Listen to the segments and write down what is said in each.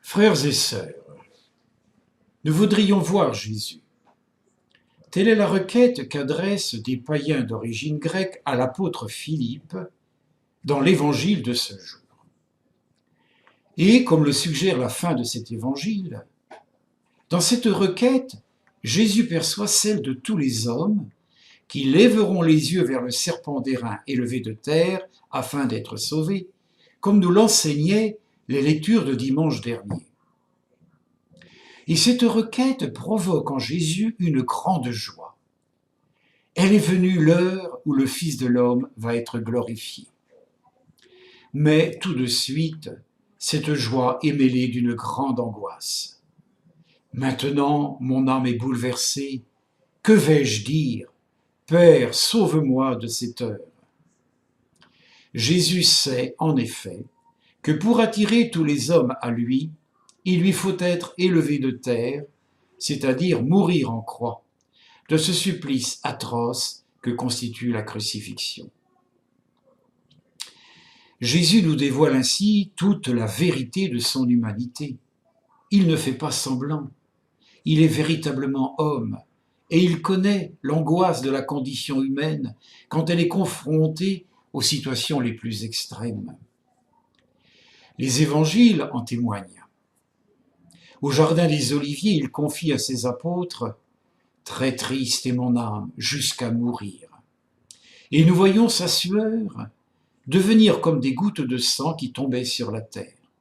Frères et sœurs, nous voudrions voir Jésus. Telle est la requête qu'adressent des païens d'origine grecque à l'apôtre Philippe dans l'évangile de ce jour. Et comme le suggère la fin de cet évangile, dans cette requête, Jésus perçoit celle de tous les hommes qui lèveront les yeux vers le serpent d'airain élevé de terre afin d'être sauvés, comme nous l'enseignaient les lectures de dimanche dernier. Et cette requête provoque en Jésus une grande joie. Elle est venue l'heure où le Fils de l'homme va être glorifié. Mais tout de suite, cette joie est mêlée d'une grande angoisse. Maintenant, mon âme est bouleversée. Que vais-je dire ? Père, sauve-moi de cette heure. Jésus sait, en effet, que pour attirer tous les hommes à lui, il lui faut être élevé de terre, c'est-à-dire mourir en croix, de ce supplice atroce que constitue la crucifixion. Jésus nous dévoile ainsi toute la vérité de son humanité. Il ne fait pas semblant. Il est véritablement homme et il connaît l'angoisse de la condition humaine quand elle est confrontée aux situations les plus extrêmes. Les évangiles en témoignent. Au jardin des Oliviers, il confie à ses apôtres « Très triste est mon âme, jusqu'à mourir ». Et nous voyons sa sueur devenir comme des gouttes de sang qui tombaient sur la terre,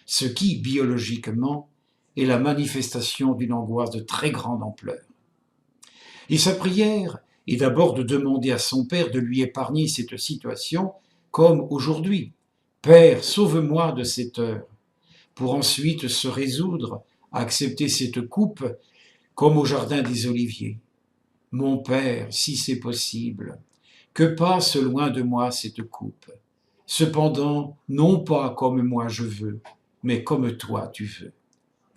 ce qui, biologiquement, est la manifestation d'une angoisse de très grande ampleur. Et sa prière est d'abord de demander à son Père de lui épargner cette situation, comme aujourd'hui. « Père, sauve-moi de cette heure », pour ensuite se résoudre à accepter cette coupe, comme au jardin des Oliviers. « Mon Père, si c'est possible, que passe loin de moi cette coupe. Cependant, non pas comme moi je veux, mais comme toi tu veux. »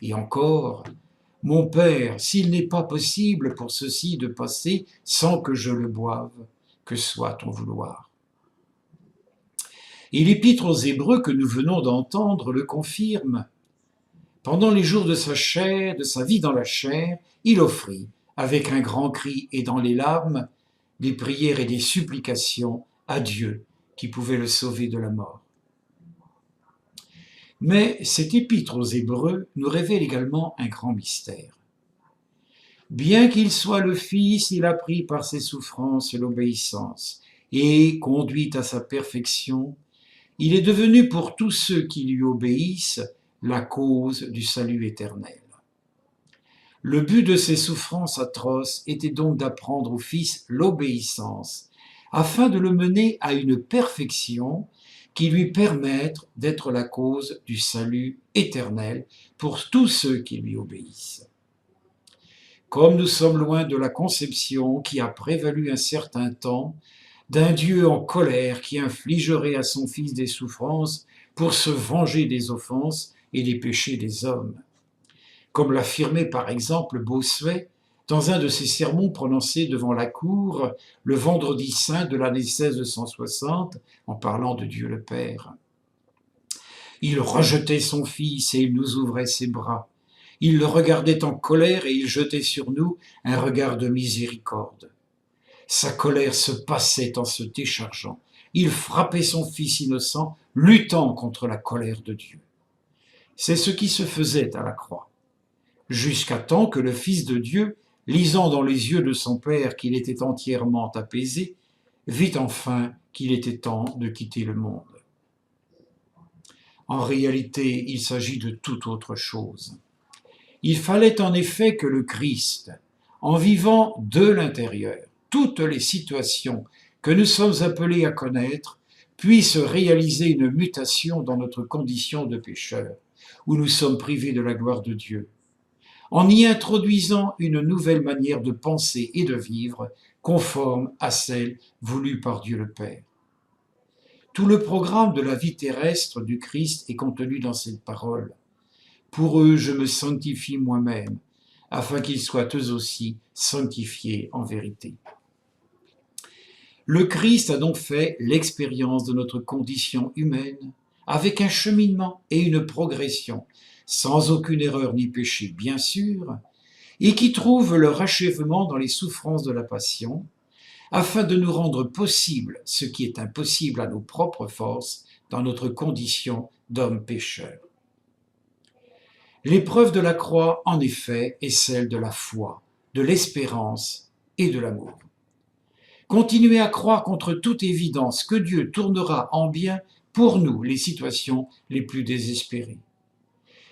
Et encore, « Mon Père, s'il n'est pas possible pour ceci de passer sans que je le boive, que soit ton vouloir. » Et l'épître aux Hébreux que nous venons d'entendre le confirme. Pendant les jours de sa chair, de sa vie dans la chair, il offrit, avec un grand cri et dans les larmes, des prières et des supplications à Dieu qui pouvait le sauver de la mort. Mais cet épître aux Hébreux nous révèle également un grand mystère. Bien qu'il soit le Fils, il a pris par ses souffrances l'obéissance et, conduit à sa perfection, il est devenu pour tous ceux qui lui obéissent la cause du salut éternel. Le but de ces souffrances atroces était donc d'apprendre au Fils l'obéissance, afin de le mener à une perfection qui lui permette d'être la cause du salut éternel pour tous ceux qui lui obéissent. Comme nous sommes loin de la conception qui a prévalu un certain temps d'un Dieu en colère qui infligerait à son Fils des souffrances pour se venger des offenses et des péchés des hommes. Comme l'affirmait par exemple Bossuet dans un de ses sermons prononcés devant la cour le vendredi saint de l'année 1660 en parlant de Dieu le Père. Il rejetait son Fils et il nous ouvrait ses bras. Il le regardait en colère et il jetait sur nous un regard de miséricorde. Sa colère se passait en se déchargeant. Il frappait son Fils innocent, luttant contre la colère de Dieu. C'est ce qui se faisait à la croix, jusqu'à temps que le Fils de Dieu, lisant dans les yeux de son Père qu'il était entièrement apaisé, vit enfin qu'il était temps de quitter le monde. En réalité, il s'agit de toute autre chose. Il fallait en effet que le Christ, en vivant de l'intérieur toutes les situations que nous sommes appelés à connaître, puisse réaliser une mutation dans notre condition de pécheur, où nous sommes privés de la gloire de Dieu, en y introduisant une nouvelle manière de penser et de vivre, conforme à celle voulue par Dieu le Père. Tout le programme de la vie terrestre du Christ est contenu dans cette parole. Pour eux, je me sanctifie moi-même, afin qu'ils soient eux aussi sanctifiés en vérité. Le Christ a donc fait l'expérience de notre condition humaine, avec un cheminement et une progression, sans aucune erreur ni péché bien sûr, et qui trouvent leur achèvement dans les souffrances de la passion, afin de nous rendre possible ce qui est impossible à nos propres forces dans notre condition d'homme pécheur. L'épreuve de la croix, en effet, est celle de la foi, de l'espérance et de l'amour. Continuez à croire contre toute évidence que Dieu tournera en bien pour nous les situations les plus désespérées.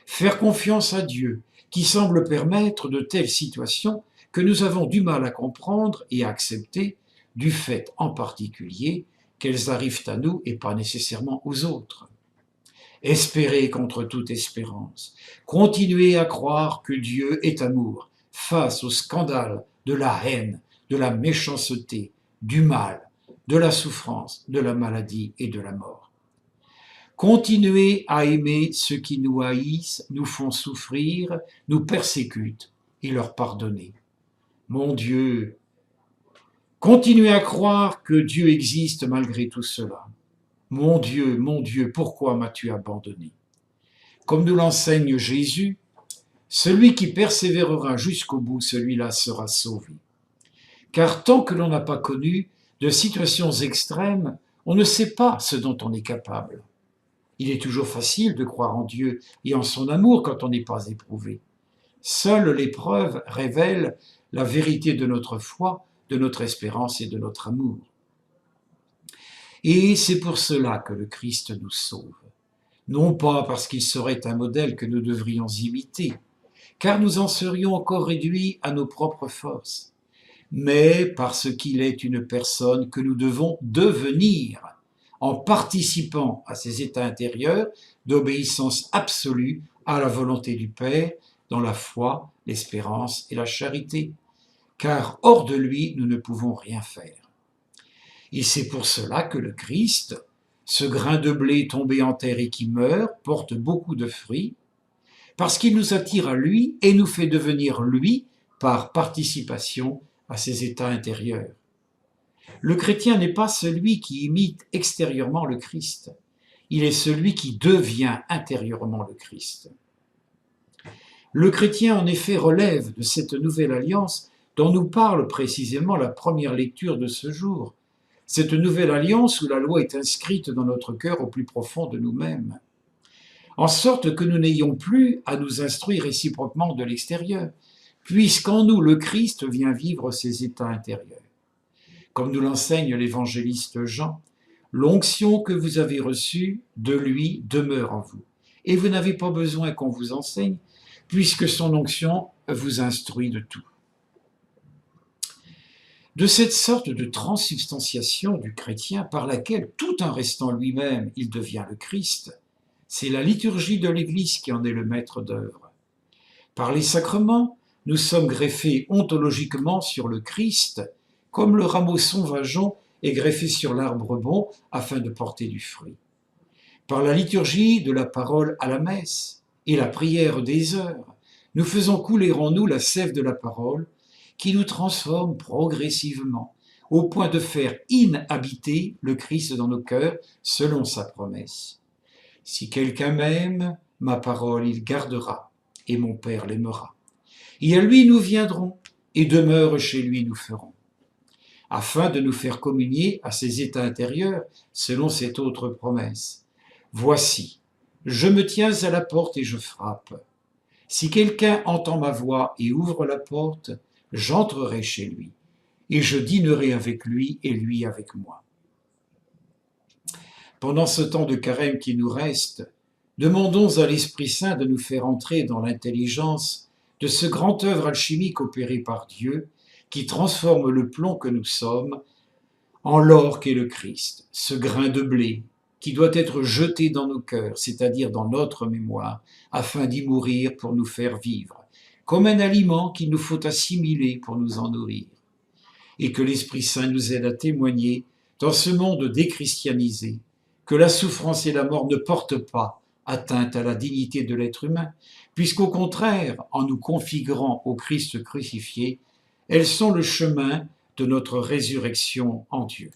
Faire confiance à Dieu, qui semble permettre de telles situations que nous avons du mal à comprendre et à accepter, du fait en particulier qu'elles arrivent à nous et pas nécessairement aux autres. Espérez contre toute espérance. Continuez à croire que Dieu est amour face au scandale de la haine, de la méchanceté, du mal, de la souffrance, de la maladie et de la mort. Continuez à aimer ceux qui nous haïssent, nous font souffrir, nous persécutent et leur pardonner. Mon Dieu, continuez à croire que Dieu existe malgré tout cela. Mon Dieu, pourquoi m'as-tu abandonné ? Comme nous l'enseigne Jésus, celui qui persévérera jusqu'au bout, celui-là sera sauvé. Car tant que l'on n'a pas connu de situations extrêmes, on ne sait pas ce dont on est capable. Il est toujours facile de croire en Dieu et en son amour quand on n'est pas éprouvé. Seule l'épreuve révèle la vérité de notre foi, de notre espérance et de notre amour. Et c'est pour cela que le Christ nous sauve. Non pas parce qu'il serait un modèle que nous devrions imiter, car nous en serions encore réduits à nos propres forces, mais parce qu'il est une personne que nous devons devenir en participant à ces états intérieurs d'obéissance absolue à la volonté du Père dans la foi, l'espérance et la charité, car hors de lui, nous ne pouvons rien faire. Et c'est pour cela que le Christ, ce grain de blé tombé en terre et qui meurt, porte beaucoup de fruits, parce qu'il nous attire à lui et nous fait devenir lui par participation à ses états intérieurs. Le chrétien n'est pas celui qui imite extérieurement le Christ, il est celui qui devient intérieurement le Christ. Le chrétien en effet relève de cette nouvelle alliance dont nous parle précisément la première lecture de ce jour, cette nouvelle alliance où la loi est inscrite dans notre cœur au plus profond de nous-mêmes, en sorte que nous n'ayons plus à nous instruire réciproquement de l'extérieur, puisqu'en nous le Christ vient vivre ses états intérieurs. Comme nous l'enseigne l'évangéliste Jean, l'onction que vous avez reçue de lui demeure en vous, et vous n'avez pas besoin qu'on vous enseigne, puisque son onction vous instruit de tout. De cette sorte de transsubstantiation du chrétien par laquelle, tout en restant lui-même, il devient le Christ, c'est la liturgie de l'Église qui en est le maître d'œuvre. Par les sacrements, nous sommes greffés ontologiquement sur le Christ, comme le rameau sauvageon est greffé sur l'arbre bon afin de porter du fruit. Par la liturgie de la parole à la messe et la prière des heures, nous faisons couler en nous la sève de la parole qui nous transforme progressivement au point de faire inhabiter le Christ dans nos cœurs selon sa promesse. Si quelqu'un m'aime, ma parole il gardera, et mon Père l'aimera. Et à lui nous viendrons, et demeure chez lui nous ferons. Afin de nous faire communier à ses états intérieurs selon cette autre promesse. Voici, je me tiens à la porte et je frappe. Si quelqu'un entend ma voix et ouvre la porte, j'entrerai chez lui, et je dînerai avec lui et lui avec moi. Pendant ce temps de carême qui nous reste, demandons à l'Esprit Saint de nous faire entrer dans l'intelligence de ce grand œuvre alchimique opéré par Dieu, qui transforme le plomb que nous sommes en l'or qu'est le Christ, ce grain de blé qui doit être jeté dans nos cœurs, c'est-à-dire dans notre mémoire, afin d'y mourir pour nous faire vivre, comme un aliment qu'il nous faut assimiler pour nous en nourrir. Et que l'Esprit Saint nous aide à témoigner, dans ce monde déchristianisé, que la souffrance et la mort ne portent pas atteinte à la dignité de l'être humain, puisqu'au contraire, en nous configurant au Christ crucifié, elles sont le chemin de notre résurrection en Dieu.